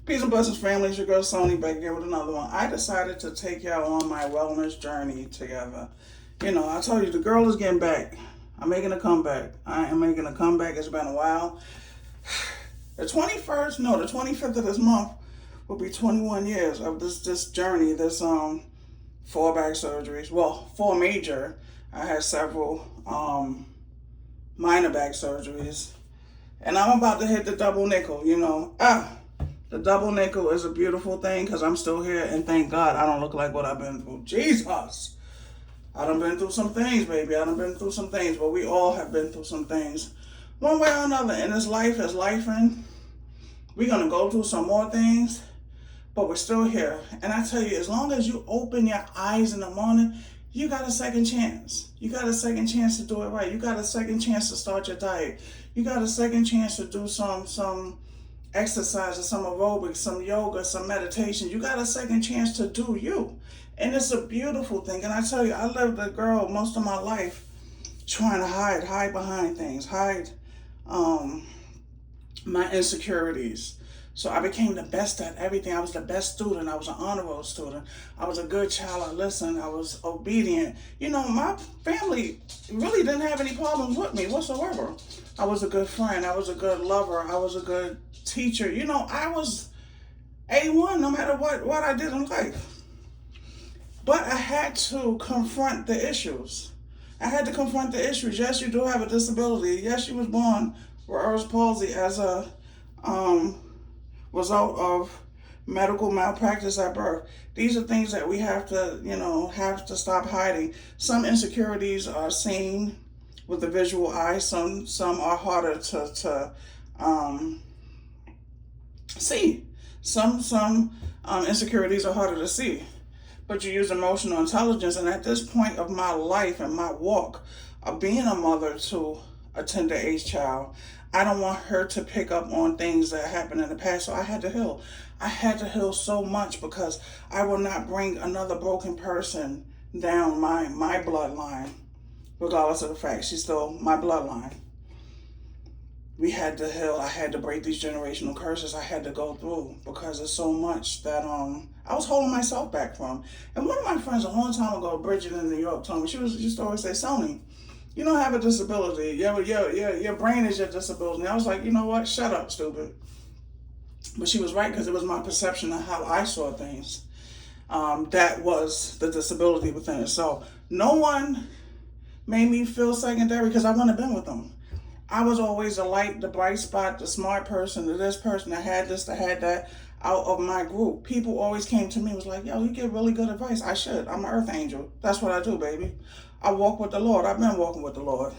Peace and blessings, family. It's your girl Sony back here with another one. I decided to take y'all on my wellness journey together. You know, I told you the girl is getting back. I'm making a comeback. I am making a comeback. It's been a while. The 21st, no, the 25th of this month will be 21 years of this journey, this 4 back surgeries. Well, 4 major. I had several minor back surgeries. And I'm about to hit the double nickel, you know. The double nickel is a beautiful thing because I'm still here, and thank God I don't look like what I've been through. Jesus! I done been through some things, baby. I done been through some things, but we all have been through some things. One way or another, in this life is life, and we're going to go through some more things, but we're still here. And I tell you, as long as you open your eyes in the morning, you got a second chance. You got a second chance to do it right. You got a second chance to start your diet. You got a second chance to do some exercises, some aerobics, some yoga, some meditation. You got a second chance to do you. And it's a beautiful thing. And I tell you, I lived a girl most of my life trying to hide behind things, hide my insecurities. So I became the best at everything. I was the best student. I was an honor roll student. I was a good child. I listened. I was obedient. You know, my family really didn't have any problems with me whatsoever. I was a good friend. I was a good lover. I was a good teacher. You know, I was A1 no matter what I did in life. But I had to confront the issues. I had to confront the issues. Yes, you do have a disability. Yes, you was born with Ehlers palsy as a result of medical malpractice at birth. These are things that we have to, have to stop hiding. Some insecurities are seen with the visual eye. Some are harder to see. Some insecurities are harder to see. But you use emotional intelligence. And at this point of my life and my walk of being a mother to a tender age child, I don't want her to pick up on things that happened in the past. So I had to heal. I had to heal so much because I will not bring another broken person down my bloodline, regardless of the fact she's still my bloodline. We had to heal. I had to break these generational curses I had to go through because there's so much that I was holding myself back from. And one of my friends a long time ago, Bridget in New York, told me, she used to always say, Sony, you don't have a disability. Your brain is your disability. And I was like, you know what? Shut up, stupid. But she was right because it was my perception of how I saw things. That was the disability within it. So no one made me feel secondary because I wouldn't have been with them. I was always the light, the bright spot, the smart person, this person that had this, that had that out of my group. People always came to me and was like, yo, you give really good advice. I should. I'm an earth angel. That's what I do, baby. I walk with the Lord. I've been walking with the Lord.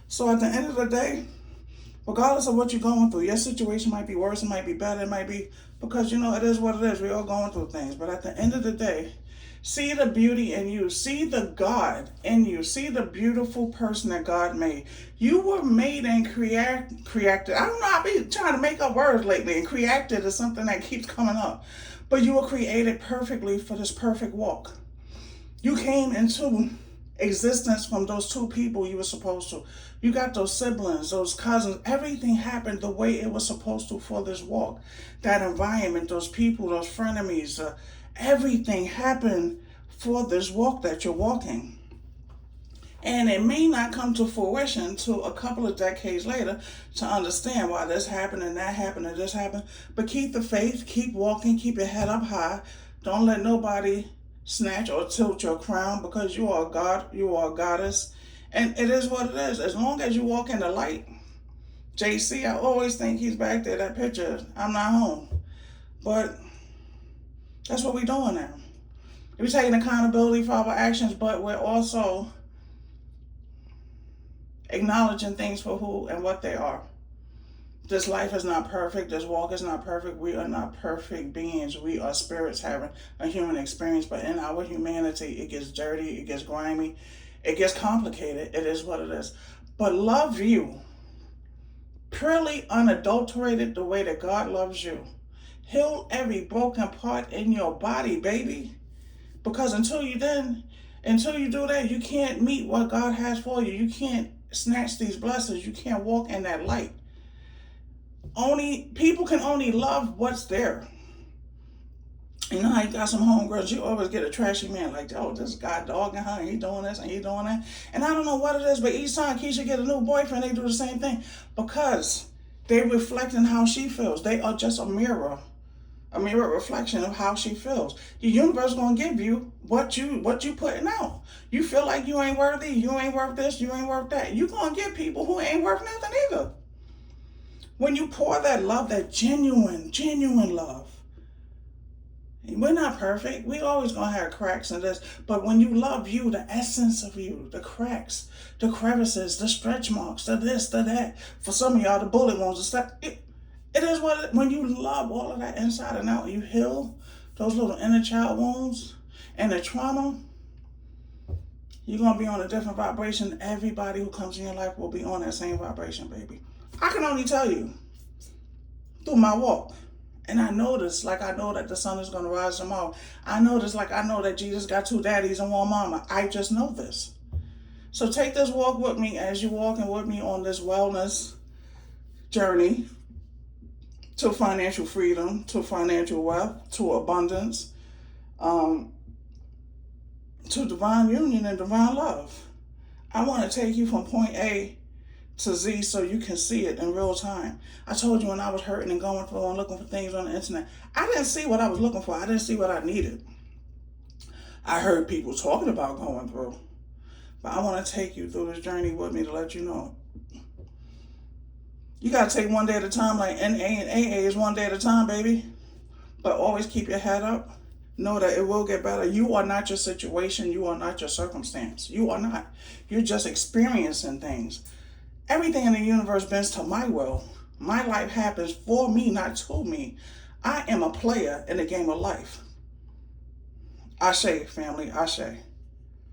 So at the end of the day, regardless of what you're going through, your situation might be worse, it might be better, it might be, because it is what it is. We're all going through things. But at the end of the day, see the beauty in you. See the God in you. See the beautiful person that God made. You were made and created. I don't know, I've been trying to make up words lately, and created is something that keeps coming up. But you were created perfectly for this perfect walk. You came into existence from those 2 people you were supposed to. You got those siblings, those cousins. Everything happened the way it was supposed to for this walk. That environment, those people, those frenemies, everything happened for this walk that you're walking. And it may not come to fruition until a couple of decades later to understand why this happened and that happened and this happened. But keep the faith, keep walking, keep your head up high. Don't let nobody snatch or tilt your crown because you are God, you are a goddess. And it is what it is. As long as you walk in the light, JC, I always think he's back there, that picture, I'm not home. But that's what we're doing now. We're taking accountability for our actions, but we're also acknowledging things for who and what they are. This life is not perfect. This walk is not perfect. We are not perfect beings. We are spirits having a human experience. But in our humanity, it gets dirty. It gets grimy. It gets complicated. It is what it is. But love you, purely unadulterated, the way that God loves you. Heal every broken part in your body, baby. Because until you do that, you can't meet what God has for you. You can't snatch these blessings. You can't walk in that light. People can only love what's there. You know how you got some homegirls, you always get a trashy man like, oh, this guy dogging her, and he doing this and he doing that. And I don't know what it is, but each time Keisha get a new boyfriend, they do the same thing. Because they reflecting how she feels. They are just a mirror reflection of how she feels. The universe gonna give you what you putting out. You feel like you ain't worthy, you ain't worth this, you ain't worth that. You gonna get people who ain't worth nothing either. When you pour that love, that genuine love. We're not perfect. We always gonna have cracks in this. But when you love you, the essence of you, the cracks, the crevices, the stretch marks, the this, the that. For some of y'all, the bullet wounds and stuff. It is what when you love all of that inside and out, you heal those little inner child wounds and the trauma, you're gonna be on a different vibration. Everybody who comes in your life will be on that same vibration, baby. I can only tell you through my walk. And I know this, like I know that the sun is going to rise tomorrow. I know this, like I know that Jesus got two daddies and one mama. I just know this. So take this walk with me as you're walking with me on this wellness journey to financial freedom, to financial wealth, to abundance, to divine union and divine love. I want to take you from point A to Z so you can see it in real time. I told you when I was hurting and going through and looking for things on the internet, I didn't see what I was looking for. I didn't see what I needed. I heard people talking about going through. But I want to take you through this journey with me to let you know. You got to take one day at a time, like NA and AA is one day at a time, baby. But always keep your head up. Know that it will get better. You are not your situation. You are not your circumstance. You are not. You're just experiencing things. Everything in the universe bends to my will. My life happens for me, not to me. I am a player in the game of life. Ashe, family, ashe.